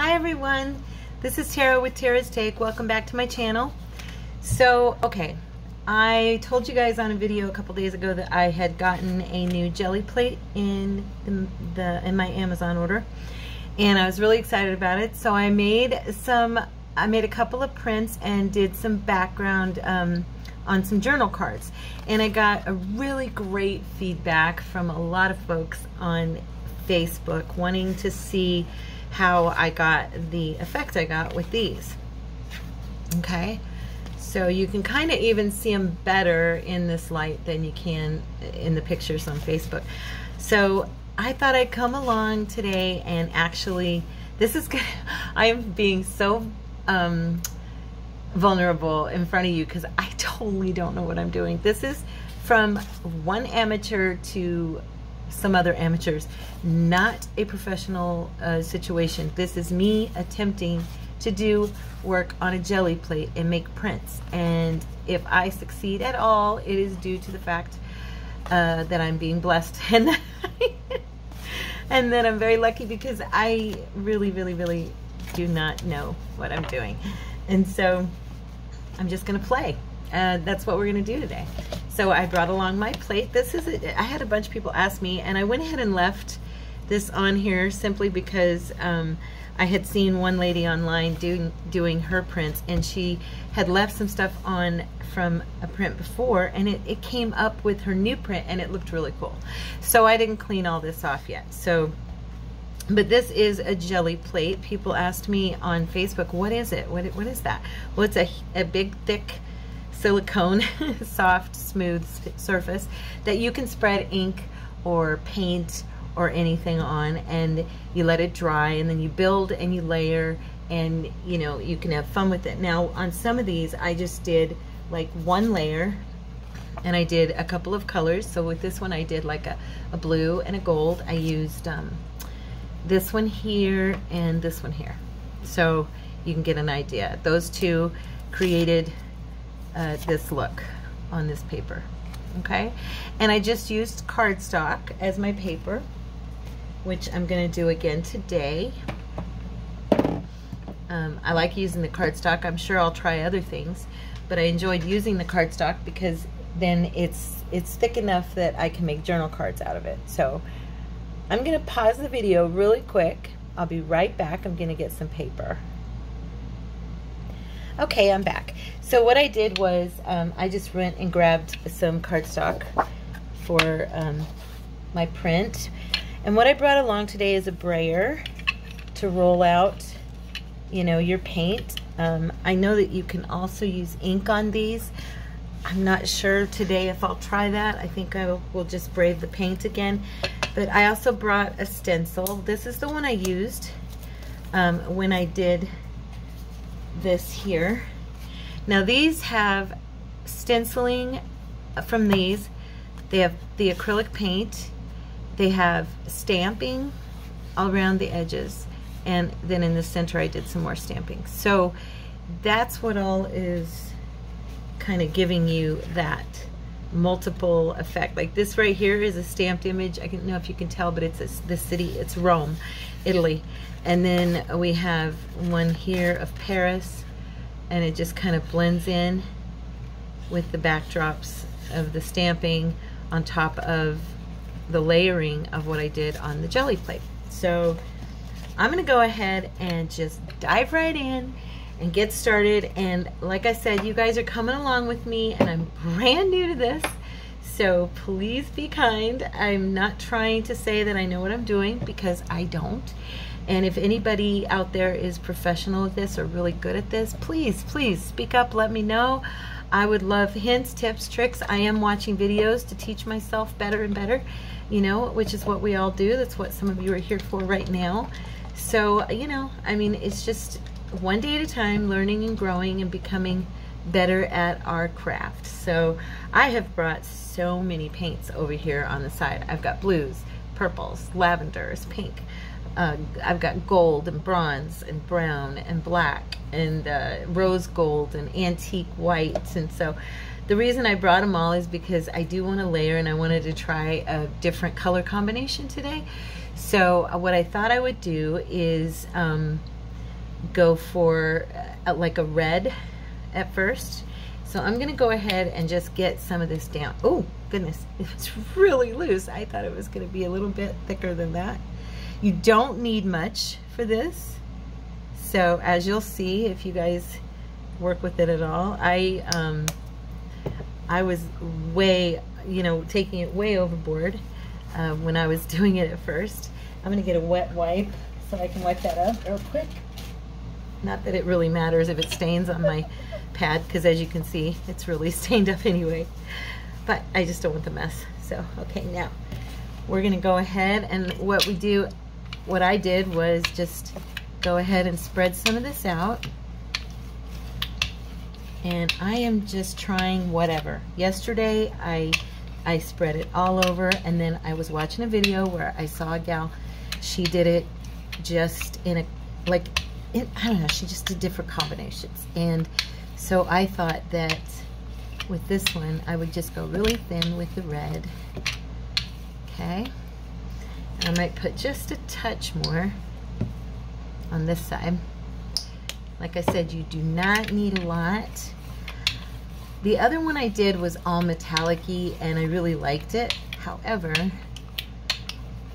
Hi everyone, this is Tara with Tara's Take. Welcome back to my channel. So, okay, I told you guys on a video a couple days ago that I had gotten a new jelly plate in my Amazon order, and I was really excited about it. So I made a couple of prints and did some background on some journal cards, and I got a really great feedback from a lot of folks on Facebook wanting to see how I got the effect I got with these. Okay, so you can kind of even see them better in this light than you can in the pictures on Facebook. So I thought I'd come along today and actually, this is good. I am being so vulnerable in front of you because I totally don't know what I'm doing. This is from one amateur to some other amateurs, not a professional situation. This is me attempting to do work on a jelly plate and make prints, and if I succeed at all, it is due to the fact that I'm being blessed and that and then I'm very lucky, because I really do not know what I'm doing, and so I'm just gonna play. That's what we're gonna do today. So I brought along my plate. This is I had a bunch of people ask me, and I went ahead and left this on here simply because I had seen one lady online doing her prints, and she had left some stuff on from a print before, and it came up with her new print, and it looked really cool. So I didn't clean all this off yet. So, but this is a jelly plate. People asked me on Facebook, what is it? What is that? Well, it's a big, thick silicone, soft, smooth surface that you can spread ink or paint or anything on, and you let it dry, and then you build and you layer, and you know, you can have fun with it. Now on some of these I just did like one layer, and I did a couple of colors. So with this one I did like a blue and a gold. I used this one here and this one here, so you can get an idea. Those two created this look on this paper. Okay, and I just used cardstock as my paper, which I'm going to do again today. I like using the cardstock. I'm sure I'll try other things, but I enjoyed using the cardstock because then it's thick enough that I can make journal cards out of it. So I'm going to pause the video really quick. I'll be right back. I'm going to get some paper. Okay, I'm back. So what I did was I just went and grabbed some cardstock for my print, and what I brought along today is a brayer to roll out, you know, your paint. I know that you can also use ink on these. I'm not sure today if I'll try that. I think I will just braid the paint again. But I also brought a stencil. This is the one I used when I did this here. Now these have stenciling from these. They have the acrylic paint. They have stamping all around the edges, and then in the center I did some more stamping. So that's what all is kind of giving you that multiple effect. Like this right here is a stamped image. I don't know if you can tell, but it's the city. It's Rome, Italy. And then we have one here of Paris, and it just kind of blends in with the backdrops of the stamping on top of the layering of what I did on the jelly plate. So I'm gonna go ahead and just dive right in and get started. And like I said, you guys are coming along with me, and I'm brand new to this, so please be kind. I'm not trying to say that I know what I'm doing, because I don't. And if anybody out there is professional at this or really good at this, please speak up, let me know. I would love hints, tips, tricks. I am watching videos to teach myself better and better, you know, which is what we all do. That's what some of you are here for right now. So, you know, I mean, it's just one day at a time, learning and growing and becoming better at our craft. So I have brought so many paints over here on the side. I've got blues, purples, lavenders, pink. I've got gold and bronze and brown and black and rose gold and antique white. And so the reason I brought them all is because I do want to layer, and I wanted to try a different color combination today. So what I thought I would do is go for like a red at first. So I'm gonna go ahead and just get some of this down. Oh goodness, it's really loose. I thought it was gonna be a little bit thicker than that. You don't need much for this. So as you'll see, if you guys work with it at all, I was way, you know, taking it way overboard when I was doing it at first. I'm gonna get a wet wipe so I can wipe that up real quick. Not that it really matters if it stains on my pad, because as you can see, it's really stained up anyway. But I just don't want the mess. So, okay, now we're gonna go ahead, and what I did was just go ahead and spread some of this out. And I am just trying whatever. Yesterday, I spread it all over, and then I was watching a video where I saw a gal, she did it just in a, like, I don't know, she just did different combinations. And so I thought that with this one, I would just go really thin with the red. Okay. And I might put just a touch more on this side. Like I said, you do not need a lot. The other one I did was all metallic-y, and I really liked it. However,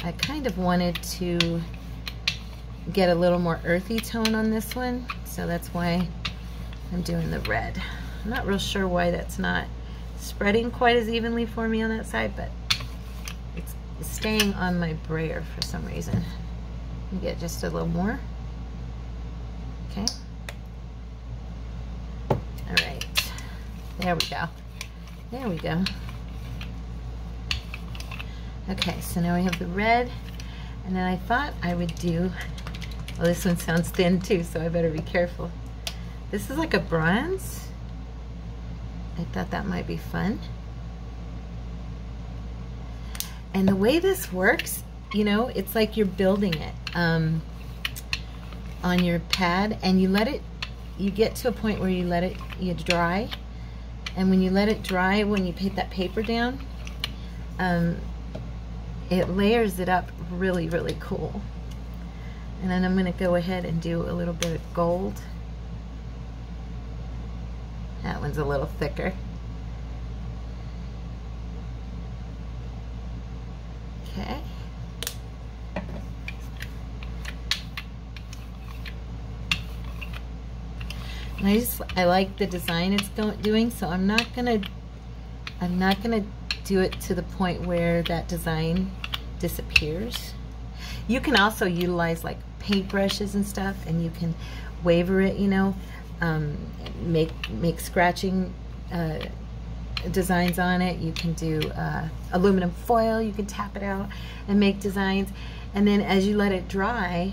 I kind of wanted to get a little more earthy tone on this one, so that's why I'm doing the red. I'm not real sure why that's not spreading quite as evenly for me on that side, but it's staying on my brayer for some reason. You get just a little more. Okay. All right. There we go. There we go. Okay, so now we have the red, and then I thought I would do, well, this one sounds thin too, so I better be careful. This is like a bronze. I thought that might be fun. And the way this works, you know, it's like you're building it on your pad, and you let it, you get to a point where you let it dry. And when you let it dry, when you put that paper down, it layers it up really, really cool. And then I'm going to go ahead and do a little bit of gold. That one's a little thicker. Okay. And I like the design it's doing, so I'm not gonna do it to the point where that design disappears. You can also utilize like paintbrushes and stuff, and you can waver it, you know, make scratching designs on it. You can do aluminum foil, you can tap it out and make designs, and then as you let it dry,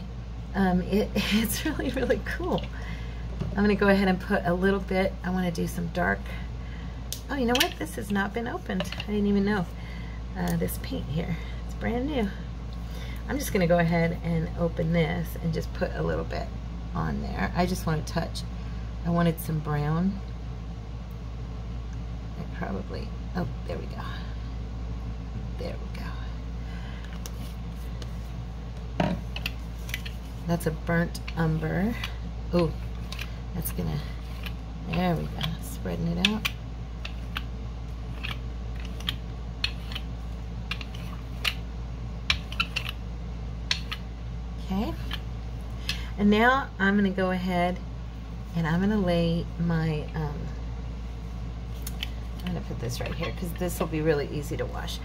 it's really, really cool. I'm going to go ahead and put a little bit, I want to do some dark, oh, you know what, this has not been opened. I didn't even know this paint here, it's brand new. I'm just going to go ahead and open this and just put a little bit on there. I just want to touch, I wanted some brown. I probably, oh, there we go. There we go. That's a burnt umber. Oh, that's gonna, there we go, spreading it out. Okay, and now I'm gonna go ahead and I'm gonna lay my, I'm gonna put this right here because this will be really easy to wash.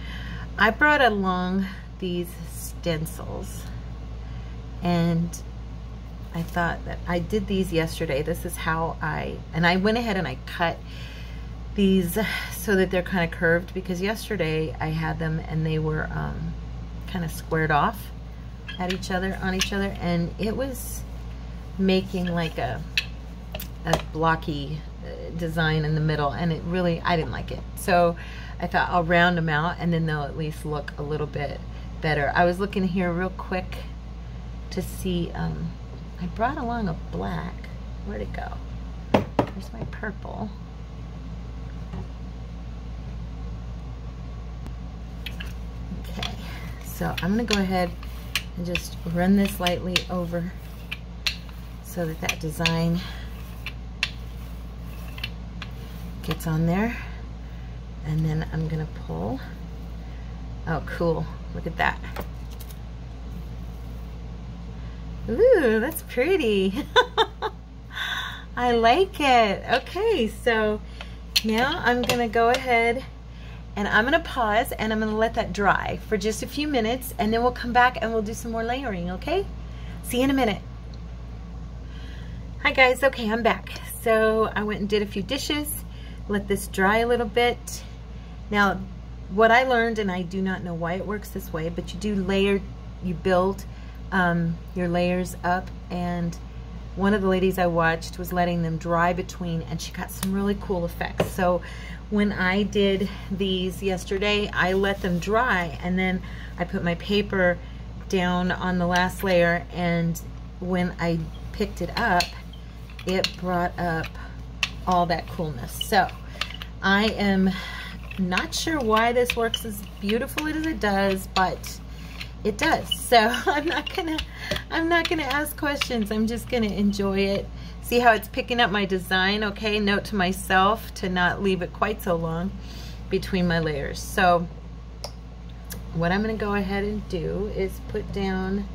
I brought along these stencils, and I thought that I did these yesterday. This is how I went ahead and I cut these so that they're kind of curved, because yesterday I had them and they were kind of squared off at each other, on each other, and it was making like a blocky design in the middle, and it really, I didn't like it. So I thought I'll round them out and then they'll at least look a little bit better. I was looking here real quick to see, I brought along a black. Where'd it go? There's my purple. Okay, so I'm gonna go ahead and just run this lightly over so so that that design gets on there. And then I'm gonna pull. Oh, cool, look at that. Ooh, that's pretty. I like it. Okay, so now I'm gonna go ahead and I'm gonna pause and I'm gonna let that dry for just a few minutes, and then we'll come back and we'll do some more layering, okay? See you in a minute. Hi guys, okay, I'm back. So I went and did a few dishes, let this dry a little bit. Now, what I learned, and I do not know why it works this way, but you do layer, you build your layers up, and one of the ladies I watched was letting them dry between, and she got some really cool effects. So when I did these yesterday, I let them dry, and then I put my paper down on the last layer, and when I picked it up, it brought up all that coolness. So I am not sure why this works as beautiful as it does, but it does. So I'm not gonna ask questions. I'm just gonna enjoy it. See how it's picking up my design, okay? Note to myself to not leave it quite so long between my layers. So what I'm gonna go ahead and do is put down,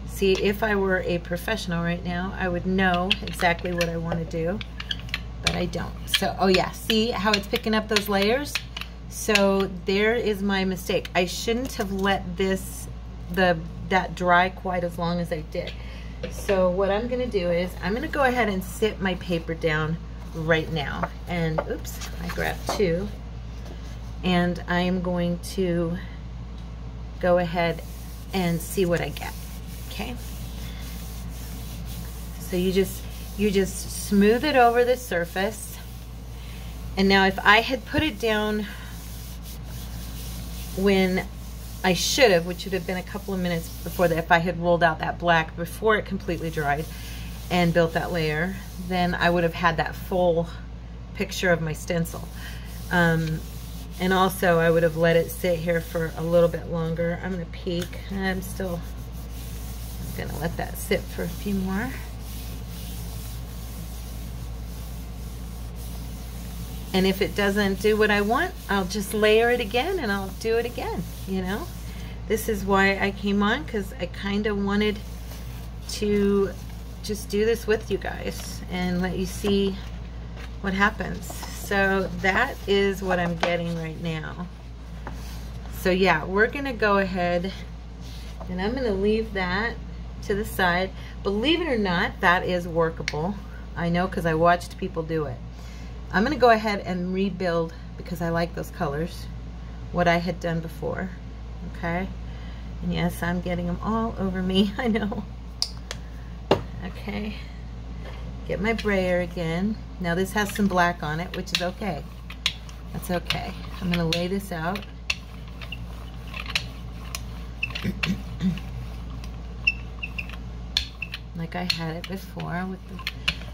see, if I were a professional right now, I would know exactly what I wanna do, but I don't. So, oh yeah, see how it's picking up those layers? So there is my mistake. I shouldn't have let this, that dry quite as long as I did. So what I'm gonna do is I'm gonna go ahead and sit my paper down right now. And oops, I grabbed two. And I'm going to go ahead and see what I get, okay? So you just smooth it over the surface. And now if I had put it down when I should have, which would have been a couple of minutes before that, if I had rolled out that black before it completely dried and built that layer, then I would have had that full picture of my stencil. And also I would have let it sit here for a little bit longer. I'm gonna peek. I'm gonna let that sit for a few more. And if it doesn't do what I want, I'll just layer it again and I'll do it again, you know? This is why I came on, because I kind of wanted to just do this with you guys and let you see what happens. So that is what I'm getting right now. So yeah, we're gonna go ahead and I'm gonna leave that to the side. Believe it or not, that is workable. I know, because I watched people do it. I'm gonna go ahead and rebuild, because I like those colors, what I had done before, okay? And yes, I'm getting them all over me, I know. Okay, get my brayer again. Now this has some black on it, which is okay. That's okay. I'm gonna lay this out. Like I had it before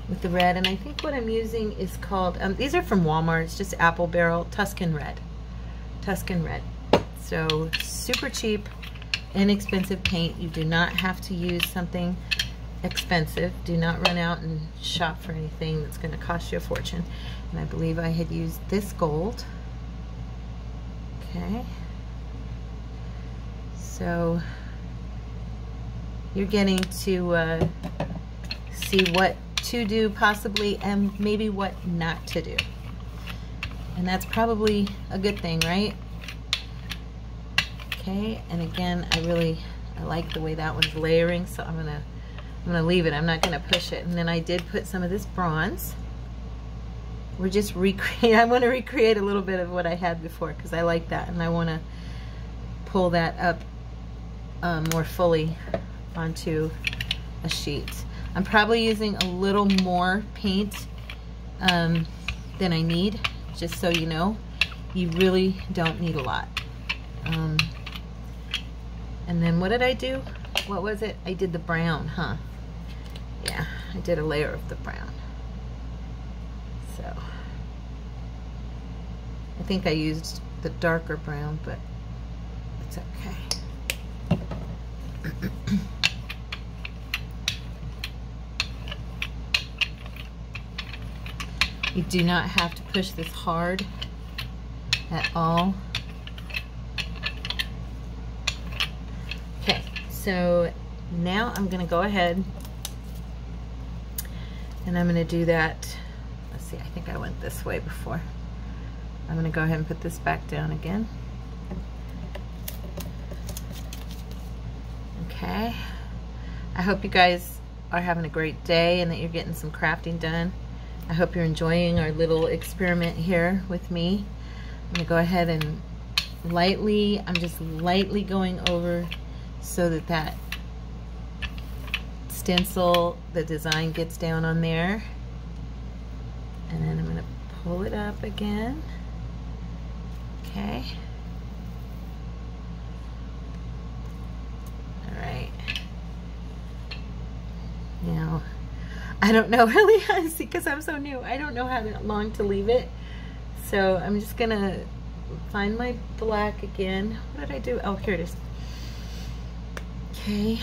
with the red, and I think what I'm using is called, these are from Walmart, it's just apple barrel, Tuscan red. So super cheap, inexpensive paint. You do not have to use something expensive. Do not run out and shop for anything that's going to cost you a fortune. And I believe I had used this gold. Okay, so you're getting to see what to do possibly, and maybe what not to do, and that's probably a good thing, right? Okay, and again, I like the way that one's layering, so I'm gonna leave it. I'm not gonna push it. And then I did put some of this bronze. We're just I want to recreate a little bit of what I had before, because I like that, and I want to pull that up more fully onto a sheet. I'm probably using a little more paint than I need, just so you know. You really don't need a lot. And then what did I do? What was it? I did the brown, huh? Yeah, I did a layer of the brown. So I think I used the darker brown, but it's okay. You do not have to push this hard at all. Okay, so now I'm going to go ahead and I'm going to do that. Let's see, I think I went this way before. I'm going to go ahead and put this back down again. Okay. I hope you guys are having a great day and that you're getting some crafting done. I hope you're enjoying our little experiment here with me. I'm going to go ahead and I'm just lightly going over so that that stencil, the design gets down on there. And then I'm going to pull it up again. Okay. All right. Now, I don't know really, honestly, because I'm so new. I don't know how long to leave it. So I'm just going to find my black again. What did I do? Oh, here it is. Okay.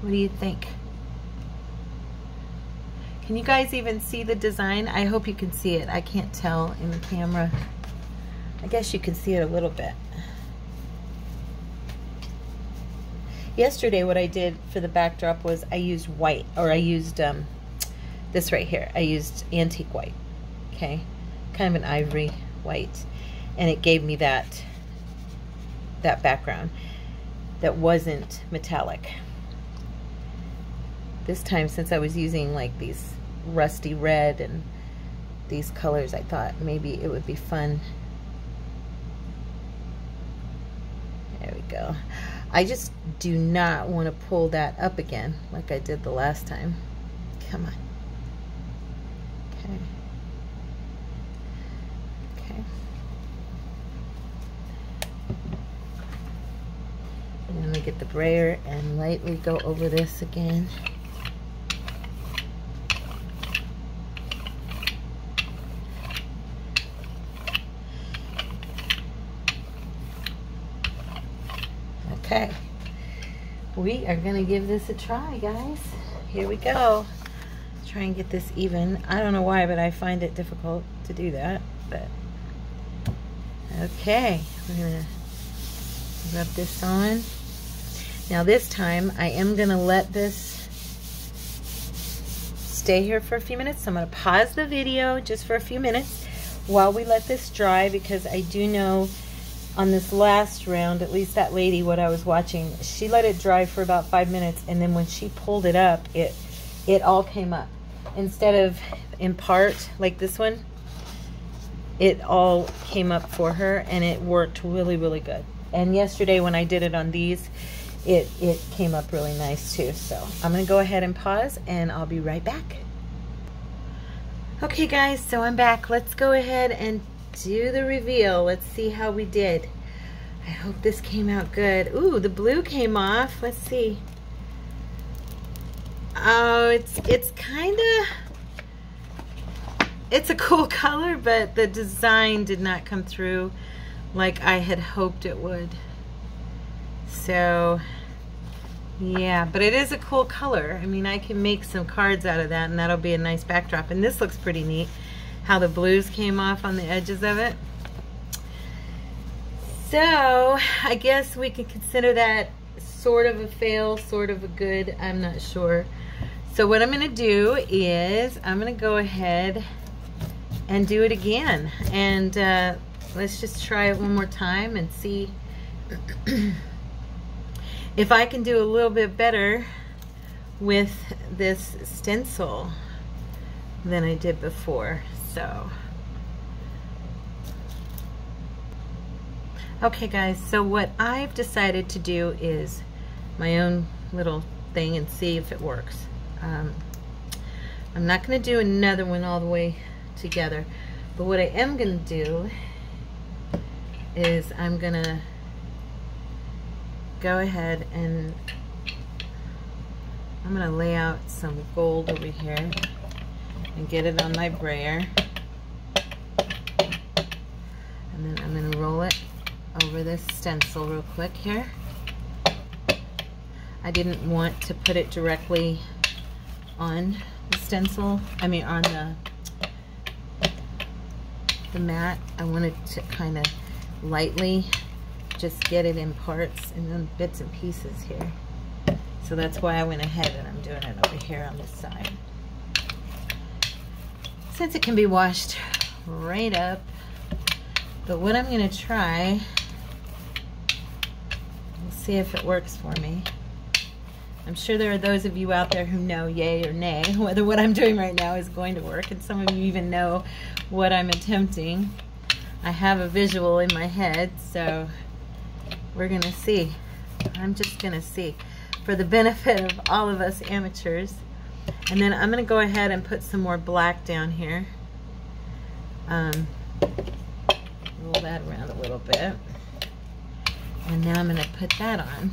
What do you think? Can you guys even see the design? I hope you can see it. I can't tell in the camera. I guess you can see it a little bit. Yesterday what I did for the backdrop was I used white, or I used this right here. I used antique white, okay? Kind of an ivory white. And it gave me that background that wasn't metallic. This time, since I was using like these rusty red and these colors, I thought maybe it would be fun. There we go. I just do not want to pull that up again like I did the last time. Come on. Okay. Okay. And then we get the brayer and lightly go over this again. Okay, we are gonna give this a try, guys. Here we go. Let's try and get this even. I don't know why, but I find it difficult to do that, but okay, we're gonna rub this on. Now this time I am gonna let this stay here for a few minutes. So I'm gonna pause the video just for a few minutes while we let this dry, because I do know on this last round, at least that lady, what I was watching, she let it dry for about 5 minutes, and then when she pulled it up, it all came up. Instead of in part, like this one, it all came up for her, and it worked really, really good. And yesterday when I did it on these, it came up really nice too. So I'm gonna go ahead and pause, and I'll be right back. Okay guys, so I'm back. Let's go ahead and do the reveal. Let's see how we did. I hope this came out good. Ooh, the blue came off. Let's see. Oh, it's kind of, it's a cool color, but the design did not come through like I had hoped it would. So yeah, but it is a cool color. I mean, I can make some cards out of that, and that'll be a nice backdrop. And this looks pretty neat, how the blues came off on the edges of it. So I guess we could consider that sort of a fail, sort of a good, I'm not sure. So what I'm gonna do is I'm gonna go ahead and do it again, and let's just try it one more time and see if I can do a little bit better with this stencil than I did before. So okay guys, so what I've decided to do is my own little thing and see if it works. I'm not going to do another one all the way together, but what I am going to do is I'm going to go ahead and I'm going to lay out some gold over here and get it on my brayer, and then I'm going to roll it over this stencil real quick here. I didn't want to put it directly on the stencil, I mean on the mat. I wanted to kind of lightly just get it in parts and then bits and pieces here. So that's why I went ahead and I'm doing it over here on this side. Since it can be washed right up, but what I'm going to try, we'll see if it works for me. I'm sure there are those of you out there who know yay or nay whether what I'm doing right now is going to work, and some of you even know what I'm attempting. I have a visual in my head, so we're going to see. I'm just going to see for the benefit of all of us amateurs. And then I'm going to go ahead and put some more black down here. Roll that around a little bit. And now I'm going to put that on.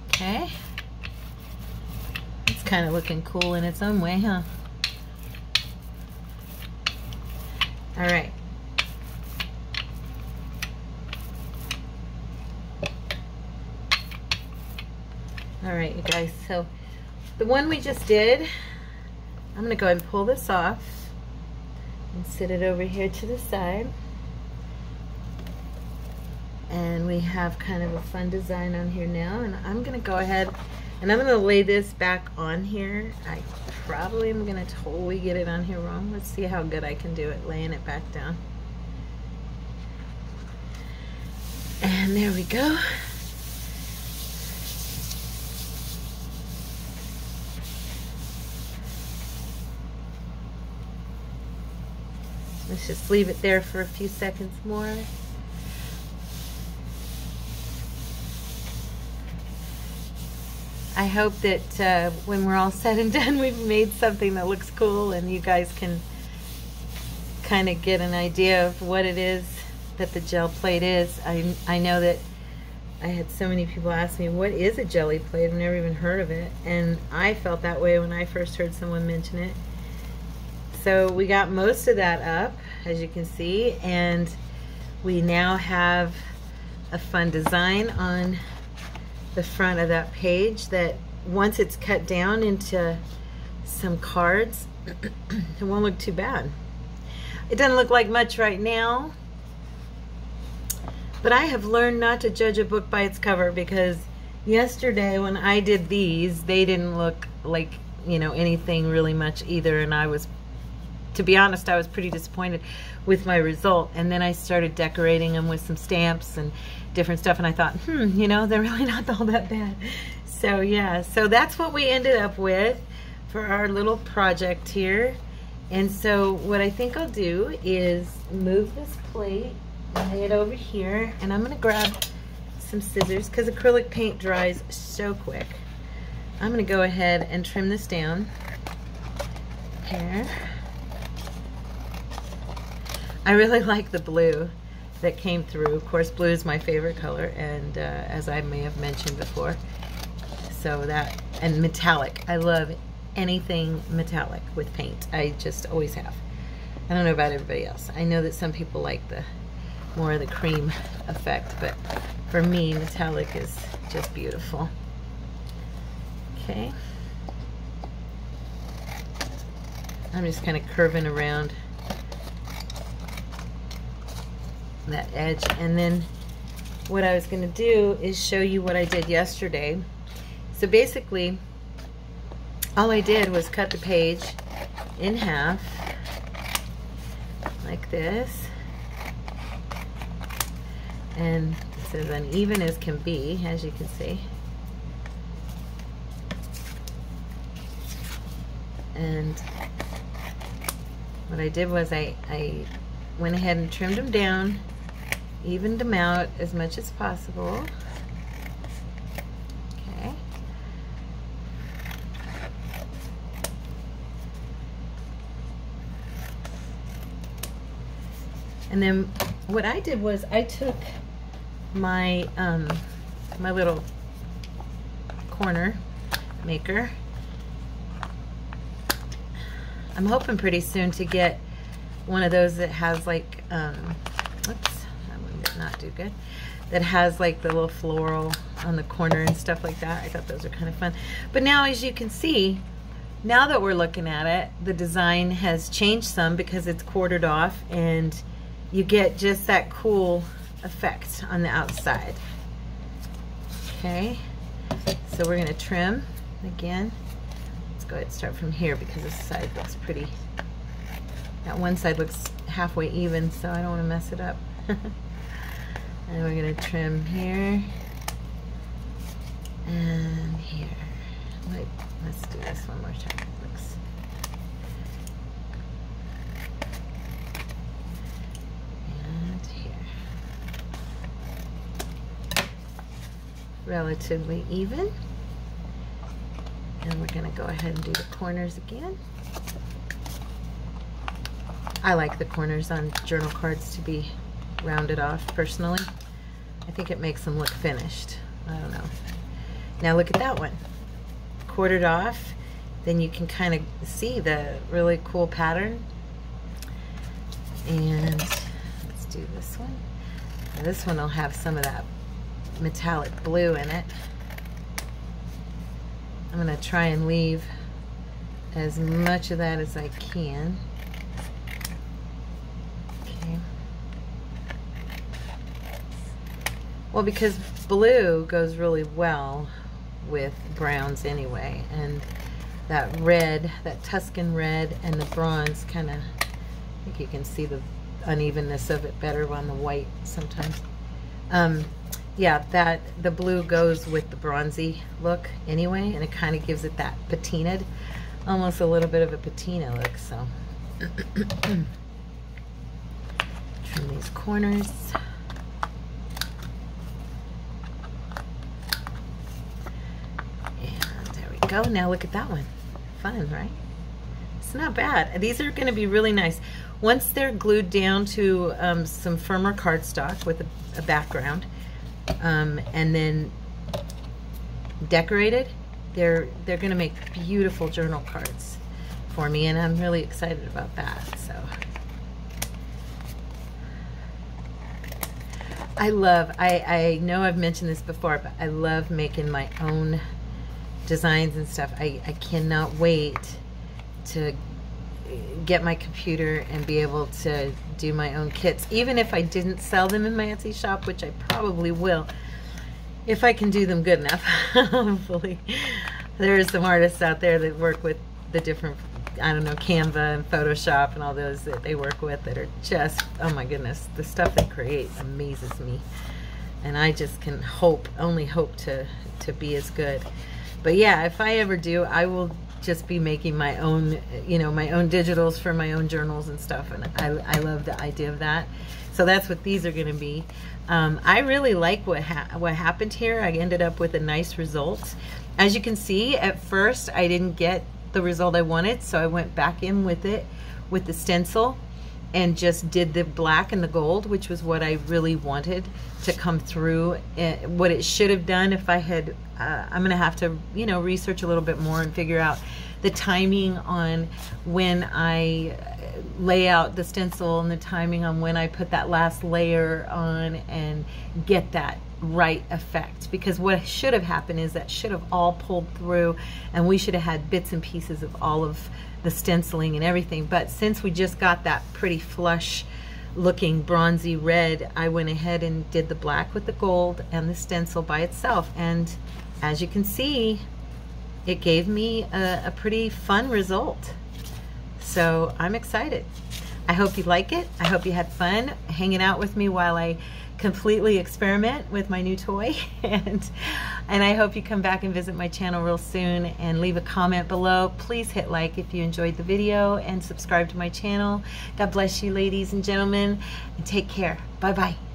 Okay. It's kind of looking cool in its own way, huh? All right. All right, you guys, so the one we just did, I'm going to go ahead and pull this off and sit it over here to the side. And we have kind of a fun design on here now, and I'm going to go ahead and I'm going to lay this back on here. I probably am going to totally get it on here wrong. Let's see how good I can do it laying it back down. And there we go. Let's just leave it there for a few seconds more. I hope that when we're all said and done, we've made something that looks cool and you guys can kind of get an idea of what it is that the gel plate is. I know that I had so many people ask me, what is a jelly plate? I've never even heard of it. And I felt that way when I first heard someone mention it. So we got most of that up, as you can see, and we now have a fun design on the front of that page that once it's cut down into some cards, it won't look too bad. It doesn't look like much right now, but I have learned not to judge a book by its cover, because yesterday when I did these, they didn't look like, you know, anything really much either, and I was, to be honest, I was pretty disappointed with my result. And then I started decorating them with some stamps and different stuff, and I thought, you know, they're really not all that bad. So yeah, so that's what we ended up with for our little project here. And so what I think I'll do is move this plate, lay it over here, and I'm gonna grab some scissors because acrylic paint dries so quick. I'm gonna go ahead and trim this down here. I really like the blue that came through. Of course, blue is my favorite color, and as I may have mentioned before. So that, and metallic. I love anything metallic with paint. I just always have. I don't know about everybody else. I know that some people like the more of the cream effect, but for me, metallic is just beautiful. Okay. I'm just kind of curving around that edge, and then what I was going to do is show you what I did yesterday. So basically all I did was cut the page in half like this, and it's as uneven as can be, as you can see. And what I did was I went ahead and trimmed them down, evened them out as much as possible. Okay. And then what I did was I took my my little corner maker. I'm hoping pretty soon to get one of those that has like oops, not do good, that has like the little floral on the corner and stuff like that. I thought those are kind of fun. But now, as you can see, now that we're looking at it, the design has changed some because it's quartered off, and you get just that cool effect on the outside. Okay, so we're going to trim again. Let's go ahead and start from here because this side looks pretty. That one side looks halfway even, so I don't want to mess it up. And we're going to trim here and here. Wait, let's do this one more time. Looks. And here. Relatively even. And we're going to go ahead and do the corners again. I like the corners on journal cards to be rounded off personally. I think it makes them look finished. I don't know. Now look at that one. Quartered off, then you can kind of see the really cool pattern. And let's do this one. Now this one will have some of that metallic blue in it. I'm going to try and leave as much of that as I can. Well, because blue goes really well with browns anyway, and that red, that Tuscan red and the bronze kind of, I think you can see the unevenness of it better on the white sometimes. Yeah, that the blue goes with the bronzy look anyway, and it kind of gives it that patinaed, almost a little bit of a patina look. So trim these corners. Go. Now look at that one. Fun, right? It's not bad. These are going to be really nice. Once they're glued down to some firmer cardstock with a background, and then decorated, they're going to make beautiful journal cards for me, and I'm really excited about that. So I love, I know I've mentioned this before, but I love making my own designs and stuff. I cannot wait to get my computer and be able to do my own kits, even if I didn't sell them in my Etsy shop, which I probably will if I can do them good enough. Hopefully. There are some artists out there that work with the different, I don't know, Canva and Photoshop and all those that they work with that are just, oh my goodness, the stuff they create amazes me, and I just can only hope to be as good. But yeah, if I ever do, I will just be making my own, you know, my own digitals for my own journals and stuff, and I love the idea of that. So that's what these are going to be. I really like what happened here. I ended up with a nice result. As you can see, at first I didn't get the result I wanted, so I went back in with it with the stencil and just did the black and the gold, which was what I really wanted to come through. What it should have done if I had, I'm gonna have to, you know, research a little bit more and figure out the timing on when I lay out the stencil and the timing on when I put that last layer on and get that right effect. Because what should have happened is that should have all pulled through, and we should have had bits and pieces of all of the stenciling and everything. But since we just got that pretty flush looking bronzy red, I went ahead and did the black with the gold and the stencil by itself, and as you can see, it gave me a pretty fun result. So I'm excited. I hope you like it. I hope you had fun hanging out with me while I completely experiment with my new toy. and I hope you come back and visit my channel real soon and leave a comment below. Please hit like if you enjoyed the video and subscribe to my channel. God bless you, ladies and gentlemen, and take care. Bye-bye.